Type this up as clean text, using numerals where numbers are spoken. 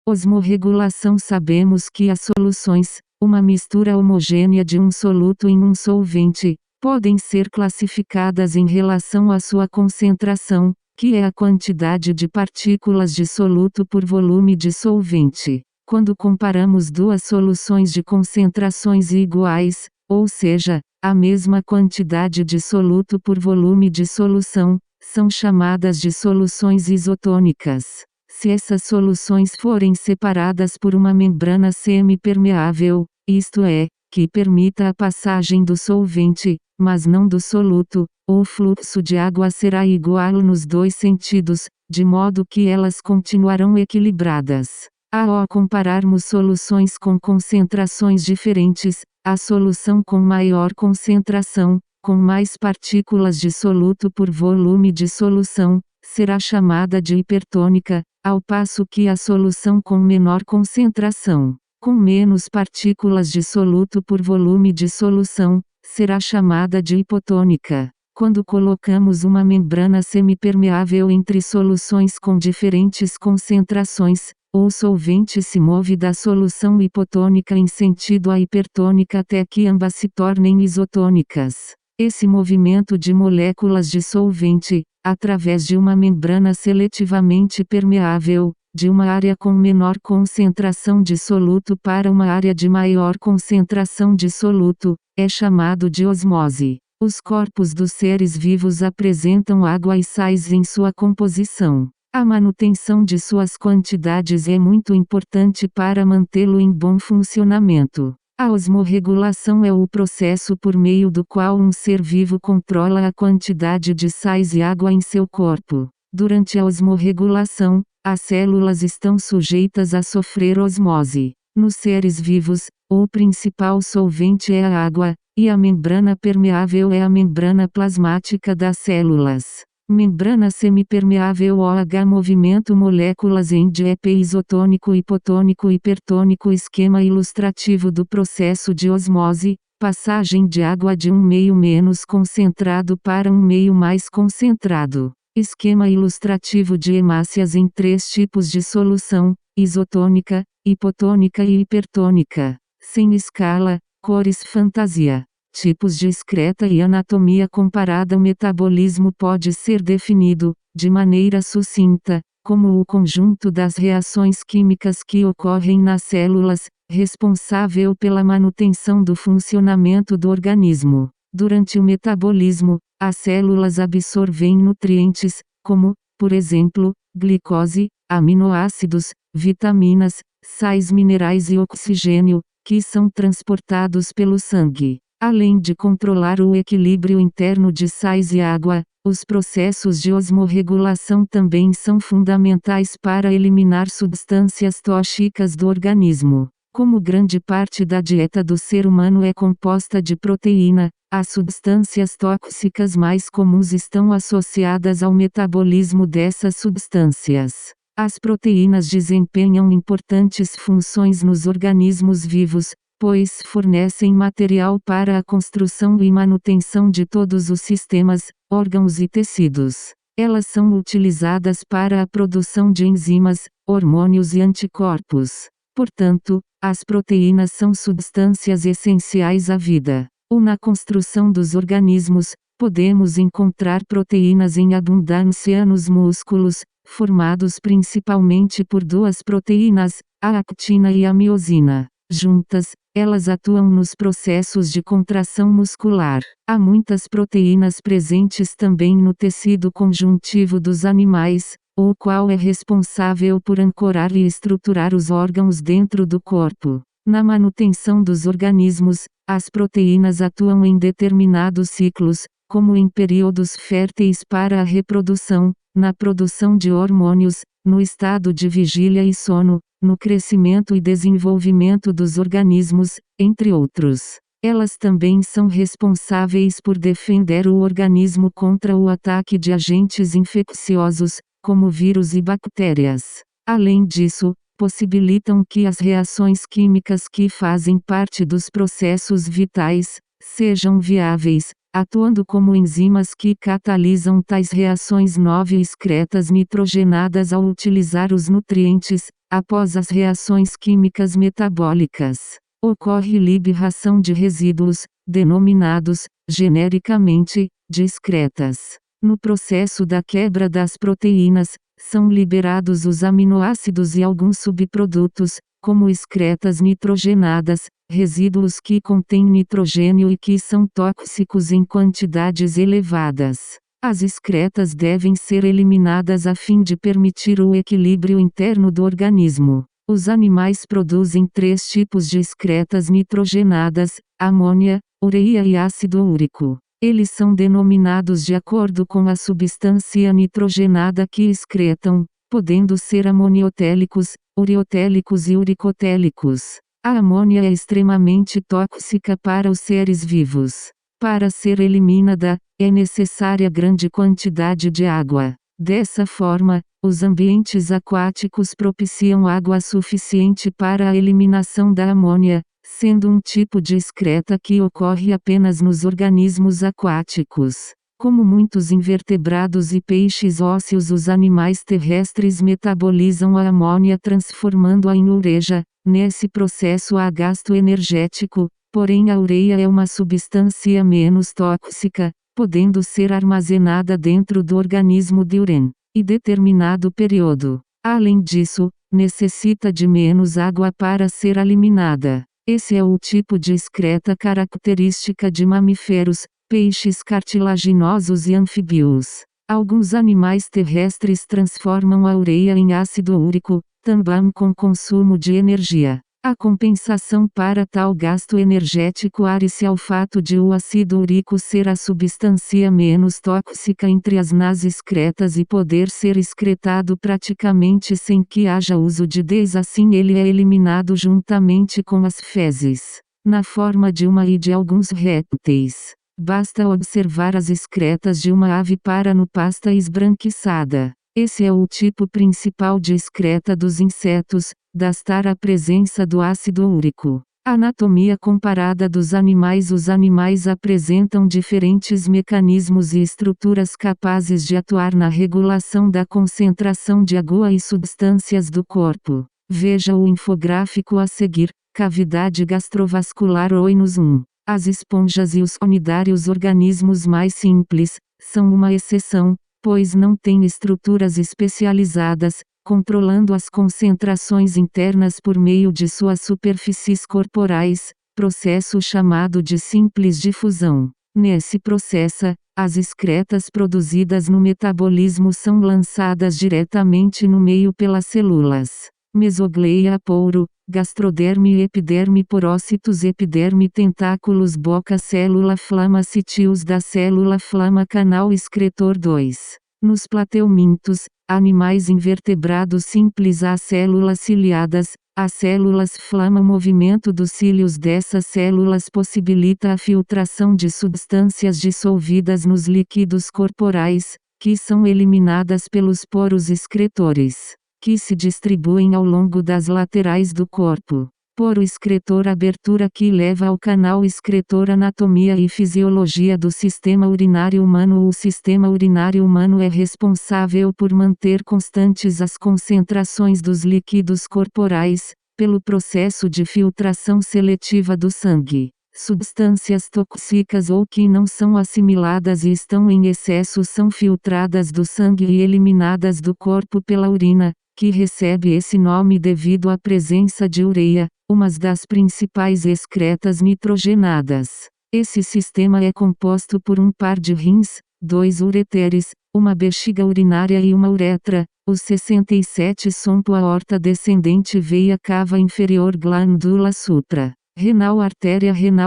Osmorregulação. Sabemos que as soluções, uma mistura homogênea de um soluto em um solvente, podem ser classificadas em relação à sua concentração, que é a quantidade de partículas de soluto por volume de solvente. Quando comparamos duas soluções de concentrações iguais, ou seja, a mesma quantidade de soluto por volume de solução, são chamadas de soluções isotônicas. Se essas soluções forem separadas por uma membrana semipermeável, isto é, que permita a passagem do solvente, mas não do soluto, o fluxo de água será igual nos dois sentidos, de modo que elas continuarão equilibradas. Ao compararmos soluções com concentrações diferentes, a solução com maior concentração, com mais partículas de soluto por volume de solução, será chamada de hipertônica, ao passo que a solução com menor concentração, com menos partículas de soluto por volume de solução, será chamada de hipotônica. Quando colocamos uma membrana semipermeável entre soluções com diferentes concentrações, o solvente se move da solução hipotônica em sentido à hipertônica até que ambas se tornem isotônicas. Esse movimento de moléculas de solvente, através de uma membrana seletivamente permeável, de uma área com menor concentração de soluto para uma área de maior concentração de soluto, é chamado de osmose. Os corpos dos seres vivos apresentam água e sais em sua composição. A manutenção de suas quantidades é muito importante para mantê-lo em bom funcionamento. A osmorregulação é o processo por meio do qual um ser vivo controla a quantidade de sais e água em seu corpo. Durante a osmorregulação, as células estão sujeitas a sofrer osmose. Nos seres vivos, o principal solvente é a água, e a membrana permeável é a membrana plasmática das células. Membrana semipermeável OH movimento moléculas em DEP isotônico hipotônico hipertônico esquema ilustrativo do processo de osmose, passagem de água de um meio menos concentrado para um meio mais concentrado. Esquema ilustrativo de hemácias em três tipos de solução, isotônica, hipotônica e hipertônica. Sem escala, cores fantasia. Tipos de excreta e anatomia comparada. O metabolismo pode ser definido, de maneira sucinta, como o conjunto das reações químicas que ocorrem nas células, responsável pela manutenção do funcionamento do organismo. Durante o metabolismo, as células absorvem nutrientes, como, por exemplo, glicose, aminoácidos, vitaminas, sais minerais e oxigênio, que são transportados pelo sangue. Além de controlar o equilíbrio interno de sais e água, os processos de osmorregulação também são fundamentais para eliminar substâncias tóxicas do organismo. Como grande parte da dieta do ser humano é composta de proteína, as substâncias tóxicas mais comuns estão associadas ao metabolismo dessas substâncias. As proteínas desempenham importantes funções nos organismos vivos, pois fornecem material para a construção e manutenção de todos os sistemas, órgãos e tecidos. Elas são utilizadas para a produção de enzimas, hormônios e anticorpos. Portanto, as proteínas são substâncias essenciais à vida. Na construção dos organismos, podemos encontrar proteínas em abundância nos músculos, formados principalmente por duas proteínas, a actina e a miosina. Juntas, elas atuam nos processos de contração muscular. Há muitas proteínas presentes também no tecido conjuntivo dos animais, o qual é responsável por ancorar e estruturar os órgãos dentro do corpo. Na manutenção dos organismos, as proteínas atuam em determinados ciclos, como em períodos férteis para a reprodução, na produção de hormônios, no estado de vigília e sono, no crescimento e desenvolvimento dos organismos, entre outros. Elas também são responsáveis por defender o organismo contra o ataque de agentes infecciosos, como vírus e bactérias. Além disso, possibilitam que as reações químicas que fazem parte dos processos vitais, sejam viáveis, atuando como enzimas que catalisam tais reações 9 excretas nitrogenadas ao utilizar os nutrientes, após as reações químicas metabólicas. Ocorre libração de resíduos, denominados, genericamente, de excretas. No processo da quebra das proteínas, são liberados os aminoácidos e alguns subprodutos, como excretas nitrogenadas, resíduos que contêm nitrogênio e que são tóxicos em quantidades elevadas. As excretas devem ser eliminadas a fim de permitir o equilíbrio interno do organismo. Os animais produzem 3 tipos de excretas nitrogenadas: amônia, ureia e ácido úrico. Eles são denominados de acordo com a substância nitrogenada que excretam, podendo ser amoniotéricos, ureotéricos e uricotélicos. A amônia é extremamente tóxica para os seres vivos. Para ser eliminada, é necessária grande quantidade de água. Dessa forma, os ambientes aquáticos propiciam água suficiente para a eliminação da amônia, sendo um tipo de excreta que ocorre apenas nos organismos aquáticos. Como muitos invertebrados e peixes ósseos, os animais terrestres metabolizam a amônia transformando-a em ureja. Nesse processo há gasto energético, porém a ureia é uma substância menos tóxica, podendo ser armazenada dentro do organismo diurno, e determinado período. Além disso, necessita de menos água para ser eliminada. Esse é o tipo de excreta característica de mamíferos, peixes cartilaginosos e anfíbios. Alguns animais terrestres transformam a ureia em ácido úrico, também com consumo de energia. A compensação para tal gasto energético deve-se ao fato de o ácido úrico ser a substância menos tóxica entre as nas excretas e poder ser excretado praticamente sem que haja uso de assim ele é eliminado juntamente com as fezes, na forma de uma e de alguns répteis. Basta observar as excretas de uma ave para no pasta esbranquiçada. Esse é o tipo principal de excreta dos insetos, dastar a presença do ácido úrico. Anatomia comparada dos animais. Os animais apresentam diferentes mecanismos e estruturas capazes de atuar na regulação da concentração de água e substâncias do corpo. Veja o infográfico a seguir. Cavidade gastrovascular Oinus 1. As esponjas e os conidários, organismos mais simples, são uma exceção, pois não têm estruturas especializadas, controlando as concentrações internas por meio de suas superfícies corporais, processo chamado de simples difusão. Nesse processo, as excretas produzidas no metabolismo são lançadas diretamente no meio pelas células. Mesogleia, poro, gastroderme, epiderme, porócitos, epiderme, tentáculos, boca, célula flama, sítios da célula flama, canal excretor 2. Nos plateumintos, animais invertebrados simples, há células ciliadas. As células flama. O movimento dos cílios dessas células possibilita a filtração de substâncias dissolvidas nos líquidos corporais, que são eliminadas pelos poros excretores, que se distribuem ao longo das laterais do corpo. Poro excretor, abertura que leva ao canal excretor. Anatomia e fisiologia do sistema urinário humano. O sistema urinário humano é responsável por manter constantes as concentrações dos líquidos corporais, pelo processo de filtração seletiva do sangue. Substâncias tóxicas ou que não são assimiladas e estão em excesso são filtradas do sangue e eliminadas do corpo pela urina, que recebe esse nome devido à presença de ureia, uma das principais excretas nitrogenadas. Esse sistema é composto por um par de rins, 2 ureteres, uma bexiga urinária e uma uretra. Os 67 sompo, aorta descendente, veia cava inferior, glândula supra renal, artéria renal.